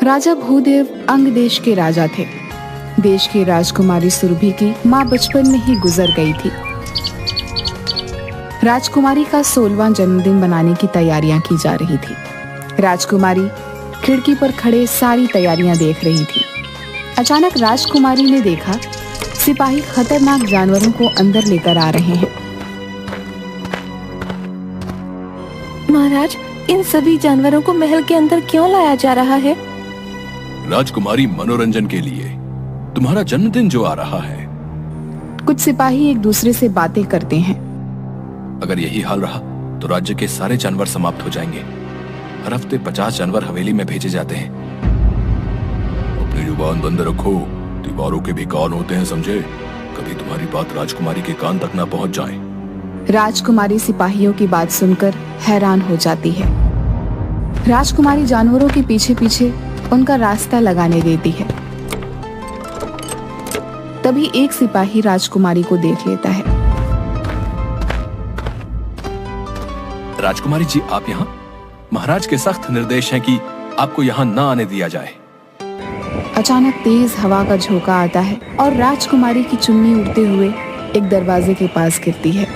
राजा भूदेव अंग देश के राजा थे। देश की राजकुमारी सुरभि की माँ बचपन में ही गुजर गई थी। राजकुमारी का 16वां जन्मदिन मनाने की तैयारियां की जा रही थी। राजकुमारी खिड़की पर खड़े सारी तैयारियां देख रही थी। अचानक राजकुमारी ने देखा सिपाही खतरनाक जानवरों को अंदर लेकर आ रहे हैं। महाराज, इन सभी जानवरों को महल के अंदर क्यों लाया जा रहा है? राजकुमारी, मनोरंजन के लिए। तुम्हारा जन्मदिन जो आ रहा है। कुछ सिपाही एक दूसरे से बातें करते हैं। अगर यही हाल रहा तो राज्य के सारे जानवर समाप्त हो जाएंगे। हर हफ्ते 50 जानवर हवेली में भेजे जाते हैं। अपनी जुबान बंद रखो, दीवारों के भी कान होते हैं, समझे? कभी तुम्हारी बात राजकुमारी के कान तक ना पहुंच जाए। राजकुमारी सिपाहियों की बात सुनकर हैरान हो जाती है। राजकुमारी जानवरों के पीछे पीछे उनका रास्ता लगाने देती है। तभी एक सिपाही राजकुमारी को देख लेता है। राजकुमारी जी, आप यहाँ? महाराज के सख्त निर्देश हैं कि आपको यहाँ न आने दिया जाए। अचानक तेज हवा का झोंका आता है और राजकुमारी की चुन्नी उड़ते हुए एक दरवाजे के पास गिरती है।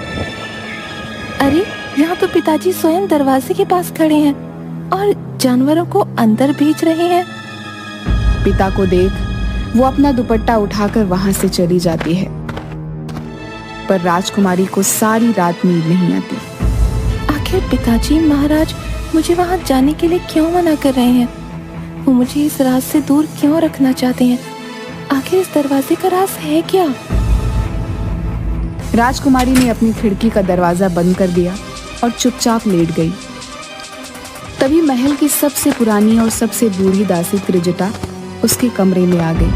अरे, यहाँ तो पिताजी स्वयं दरवाजे के पास खड़े हैं और जानवरों को अंदर भेज रहे हैं। पिता को देख वो अपना दुपट्टा उठाकर वहां से चली जाती है, पर राजकुमारी को सारी रात नींद नहीं आती। आखिर पिताजी महाराज मुझे वहां जाने के लिए क्यों मना कर रहे हैं? वो मुझे इस राज से दूर क्यों रखना चाहते हैं? आखिर इस दरवाजे का राज है क्या? राजकुमारी ने अपनी खिड़की का दरवाजा बंद कर दिया और चुपचाप लेट गई। तभी महल की सबसे पुरानी और सबसे बूढ़ी दासी त्रिजटा उसके कमरे में आ गई।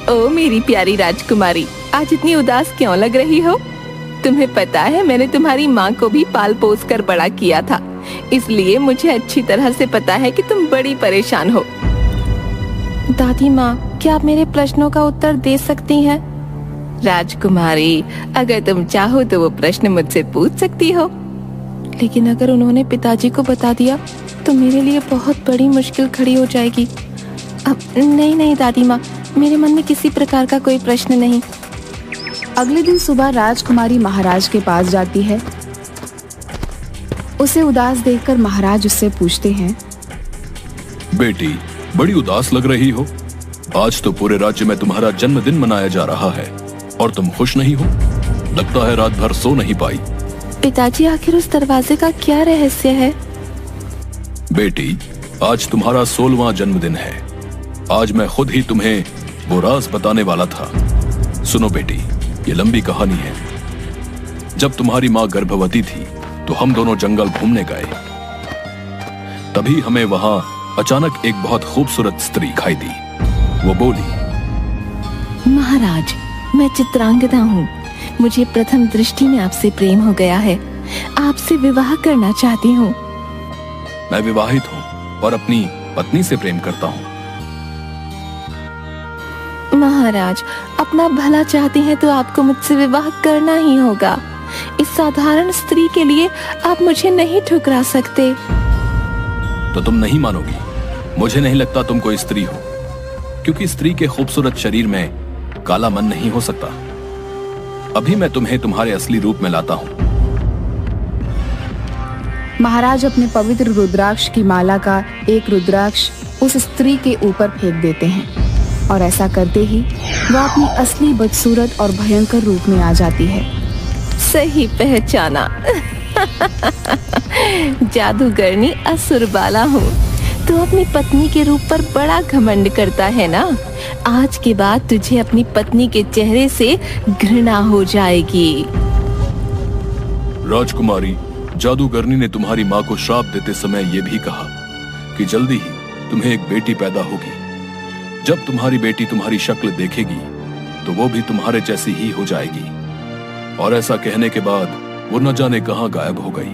ओ मेरी प्यारी राजकुमारी, आज इतनी उदास क्यों लग रही हो? तुम्हें पता है, मैंने तुम्हारी माँ को भी पाल पोस कर बड़ा किया था, इसलिए मुझे अच्छी तरह से पता है कि तुम बड़ी परेशान हो। दादी माँ, क्या आप मेरे प्रश्नों का उत्तर दे सकती हैं? राजकुमारी, अगर तुम चाहो तो वो प्रश्न मुझसे पूछ सकती हो, लेकिन अगर उन्होंने पिताजी को बता दिया तो मेरे लिए बहुत बड़ी मुश्किल खड़ी हो जाएगी। अब नहीं दादी माँ, मेरे मन में किसी प्रकार का कोई प्रश्न नहीं। अगले दिन सुबह राजकुमारी महाराज के पास जाती है। उसे उदास देखकर महाराज उससे पूछते हैं, बेटी, बड़ी उदास लग रही हो। आज तो पूरे राज्य में तुम्हारा जन्मदिन मनाया जा रहा है और तुम खुश नहीं हो। लगता है रात भर सो नहीं पाई। पिताजी, आखिर उस दरवाजे का क्या रहस्य है? बेटी, आज तुम्हारा 16वां जन्मदिन है। आज मैं खुद ही तुम्हें वो राज बताने वाला था। सुनो बेटी, ये लंबी कहानी है। जब तुम्हारी माँ गर्भवती थी तो हम दोनों जंगल घूमने गए। तभी हमें वहां अचानक एक बहुत खूबसूरत स्त्री दिखाई दी। वो बोली, महाराज, मैं चित्रांगदा हूँ। मुझे प्रथम दृष्टि में आपसे प्रेम हो गया है। आपसे विवाह करना चाहती हूँ। मैं विवाहित हूँ और अपनी पत्नी से प्रेम करता हूँ। महाराज, अपना भला चाहती हैं तो आपको मुझसे विवाह करना ही होगा। इस साधारण स्त्री के लिए आप मुझे नहीं ठुकरा सकते। तो तुम नहीं मानोगी। मुझे नहीं लगता तुम कोई स्त्री हो, क्योंकि स्त्री के खूबसूरत शरीर में काला मन नहीं हो सकता। अभी मैं तुम्हें तुम्हारे असली रूप में लाता हूँ। महाराज अपने पवित्र रुद्राक्ष की माला का एक रुद्राक्ष उस स्त्री के ऊपर फेंक देते हैं और ऐसा करते ही वह अपनी असली बदसूरत और भयंकर रूप में आ जाती है। सही पहचाना। जादूगरनी असुरबाला हूँ। तू अपनी पत्नी के रूप पर बड़ा घमंड करता है ना? आज के बाद तुझे अपनी पत्नी के चेहरे से घृणा हो जाएगी। राजकुमारी, जादूगरनी ने तुम्हारी माँ को श्राप देते समय ये भी कहा कि जल्दी ही तुम्हें एक बेटी पैदा होगी। जब तुम्हारी बेटी तुम्हारी शक्ल देखेगी तो वो भी तुम्हारे जैसी ही हो जाएगी। और ऐसा कहने के बाद वो न जाने कहां गायब हो गई।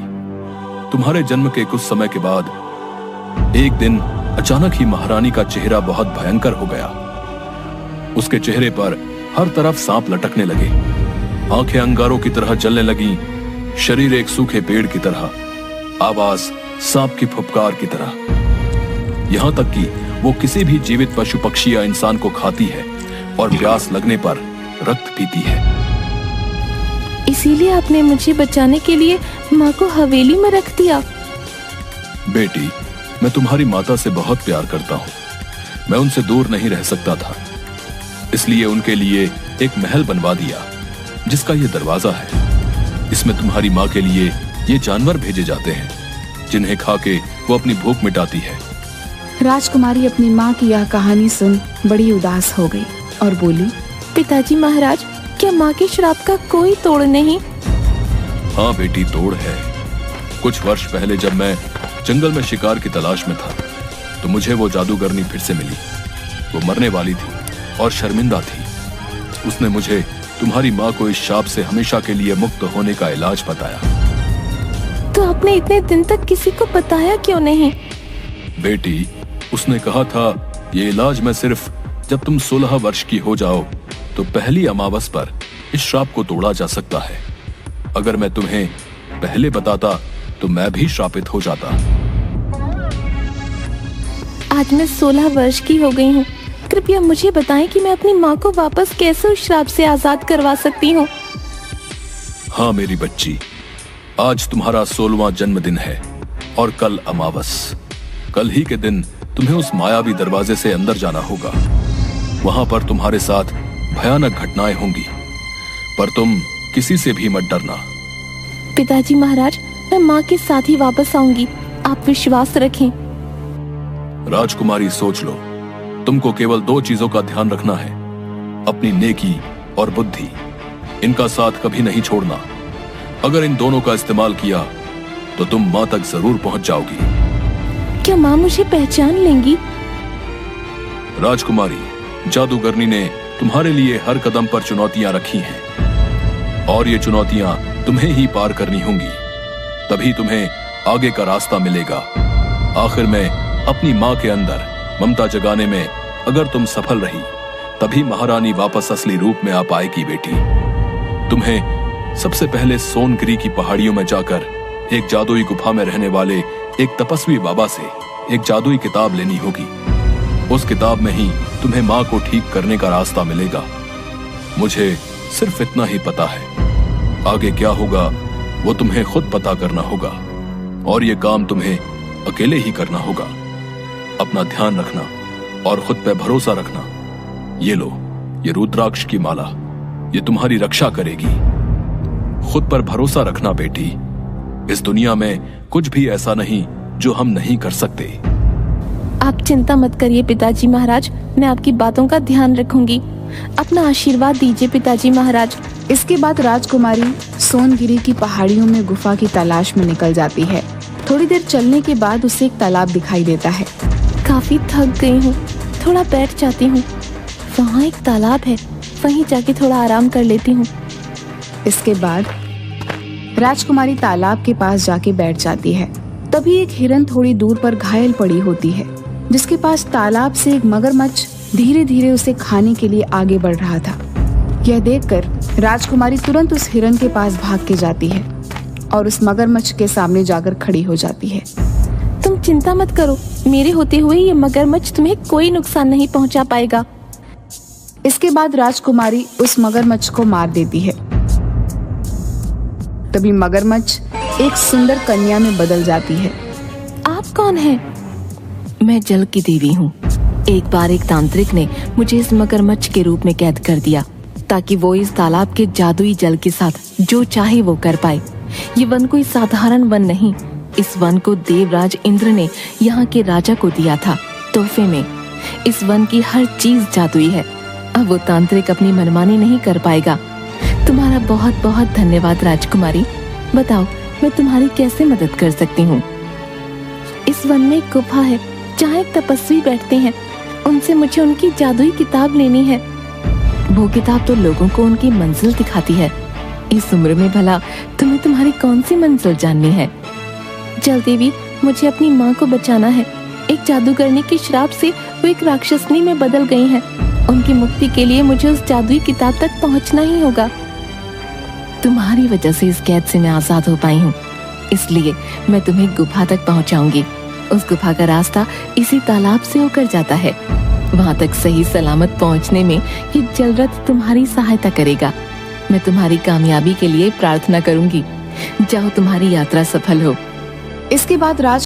तुम्हारे जन्म के कुछ समय के बाद एक दिन अचानक ही महारानी का चेहरा बहुत भयंकर हो गया। उसके चेहरे पर हर तरफ सांप लटकने लगे, आंखें अंगारों की तरह जलने लगी, शरीर एक सूखे पेड़ की तरह, आवाज सांप की फुफकार की तरह। यहां तक कि वो किसी भी जीवित पशु पक्षी या इंसान को खाती है और प्यास लगने पर रक्त पीती है। इसीलिए आपने मुझे बचाने के लिए माँ को हवेली में रख दिया। बेटी, मैं तुम्हारी माता से बहुत प्यार करता हूँ। मैं उनसे दूर नहीं रह सकता था, इसलिए उनके लिए एक महल बनवा दिया जिसका ये दरवाजा है। इसमें तुम्हारी माँ के लिए ये जानवर भेजे जाते हैं जिन्हें खा के वो अपनी भूख मिटाती है। राजकुमारी अपनी माँ की यह कहानी सुन बड़ी उदास हो गई और बोली, पिताजी महाराज, क्या माँ के श्राप का कोई तोड़ नहीं? हाँ बेटी, तोड़ है। कुछ वर्ष पहले जब मैं जंगल में शिकार की तलाश में था तो मुझे वो जादूगरनी फिर से मिली। वो मरने वाली थी और शर्मिंदा थी। उसने मुझे तुम्हारी माँ को इस शाप से हमेशा के लिए मुक्त होने का इलाज बताया। तो आपने इतने दिन तक किसी को बताया क्यों नहीं? बेटी, उसने कहा था ये इलाज मैं सिर्फ जब तुम 16 वर्ष की हो जाओ तो पहली अमावस पर इस श्राप को तोड़ा जा सकता है। अगर मैं तुम्हें पहले बताता तो मैं भी श्रापित हो जाता। आज मैं 16 वर्ष की हो गई हूँ। कृपया मुझे बताएं कि मैं अपनी माँ को वापस कैसे उस श्राप से आजाद करवा सकती हूँ। हाँ मेरी बच्ची, आज तुम्हारा 16वां जन्मदिन है और कल अमावस। कल ही के दिन तुम्हें उस मायावी दरवाजे से अंदर जाना होगा। वहां पर तुम्हारे साथ भयानक घटनाएं होंगी, पर तुम किसी से भी मत डरना। पिताजी महाराज, मैं माँ के साथ ही वापस आऊंगी, आप विश्वास रखें। राजकुमारी, सोच लो, तुमको केवल 2 चीजों का ध्यान रखना है, अपनी नेकी और बुद्धि। इनका साथ कभी नहीं छोड़ना। अगर इन दोनों का इस्तेमाल किया तो तुम माँ तक जरूर पहुंच जाओगी। क्या माँ मुझे पहचान लेंगी? राजकुमारी, जादूगरनी ने तुम्हारे लिए हर कदम पर चुनौतियां रखी हैं और ये चुनौतियां तुम्हें ही पार करनी होंगी, तभी तुम्हें आगे का रास्ता मिलेगा। आखिर में अपनी माँ के अंदर ममता जगाने में अगर तुम सफल रही तभी महारानी वापस असली रूप में आ पाएगी। बेटी, तुम्हें सबसे पहले सोनगिरी की पहाड़ियों में जाकर एक जादुई गुफा में रहने वाले एक तपस्वी बाबा से एक जादुई किताब लेनी होगी। उस किताब में ही तुम्हें माँ को ठीक करने का रास्ता मिलेगा। मुझे सिर्फ इतना ही पता है, आगे क्या होगा वो तुम्हें खुद पता करना होगा और ये काम तुम्हें अकेले ही करना होगा। अपना ध्यान रखना और खुद पे भरोसा रखना। ये लो, ये रुद्राक्ष की माला, ये तुम्हारी रक्षा करेगी। खुद पर भरोसा रखना बेटी। इस दुनिया में कुछ भी ऐसा नहीं जो हम नहीं कर सकते। आप चिंता मत करिए पिताजी महाराज, मैं आपकी बातों का ध्यान रखूंगी। अपना आशीर्वाद दीजिए पिताजी महाराज। इसके बाद राजकुमारी सोनगिरी की पहाड़ियों में गुफा की तलाश में निकल जाती है। थोड़ी देर चलने के बाद उसे एक तालाब दिखाई देता है। काफी थक गई हूँ, थोड़ा बैठ जाती हूँ। वहाँ एक तालाब है, वहीं जाके थोड़ा आराम कर लेती हूँ। इसके बाद राजकुमारी तालाब के पास जाके बैठ जाती है। तभी एक हिरन थोड़ी दूर पर घायल पड़ी होती है, जिसके पास तालाब से एक मगरमच्छ धीरे धीरे उसे खाने के लिए आगे बढ़ रहा था। यह देखकर राजकुमारी तुरंत उस हिरन के पास भाग के जाती है और उस मगरमच्छ के सामने जाकर खड़ी हो जाती है। तुम चिंता मत करो, मेरे होते हुए ये मगरमच्छ तुम्हें कोई नुकसान नहीं पहुंचा पाएगा। इसके बाद राजकुमारी उस मगरमच्छ को मार देती है। तभी मगरमच्छ एक सुंदर कन्या में बदल जाती है। आप कौन हैं? मैं जल की देवी हूँ। एक बार एक तांत्रिक ने मुझे इस मगरमच्छ के रूप में कैद कर दिया ताकि वो इस तालाब के जादुई जल के साथ जो चाहे वो कर पाए। ये वन कोई साधारण वन नहीं, इस वन को देवराज इंद्र ने यहाँ के राजा को दिया था तोहफे में। इस वन की हर चीज जादुई है। अब वो तांत्रिक अपनी मनमानी नहीं कर पाएगा। तुम्हारा बहुत बहुत धन्यवाद राजकुमारी। बताओ मैं तुम्हारी कैसे मदद कर सकती हूँ? इस वन में एक गुफा है जहाँ एक तपस्वी बैठते हैं। उनसे मुझे उनकी जादुई किताब लेनी है। वो किताब तो लोगों को उनकी मंजिल दिखाती है। इस उम्र में भला तुम्हें तुम्हारी कौन सी मंजिल जाननी है? जल देवी, मुझे अपनी माँ को बचाना है। एक जादूगरनी के श्राप से वो एक राक्षसनी में बदल गई हैं। उनकी मुक्ति के लिए मुझे उस जादुई किताब तक पहुँचना ही होगा। तुम्हारी वजह से इस कैद से मैं आजाद हो पाई हूँ। इसलिए मैं तुम्हें गुफा तक पहुंचाऊंगी। उस गुफा का रास्ता इसी तालाब से होकर जाता है। वहां तक सही सलामत पहुंचने में ये जलरथ तुम्हारी सहायता करेगा। मैं तुम्हारी कामयाबी के लिए प्रार्थना करूंगी। जाओ, तुम्हारी यात्रा सफल हो। इसके बाद राज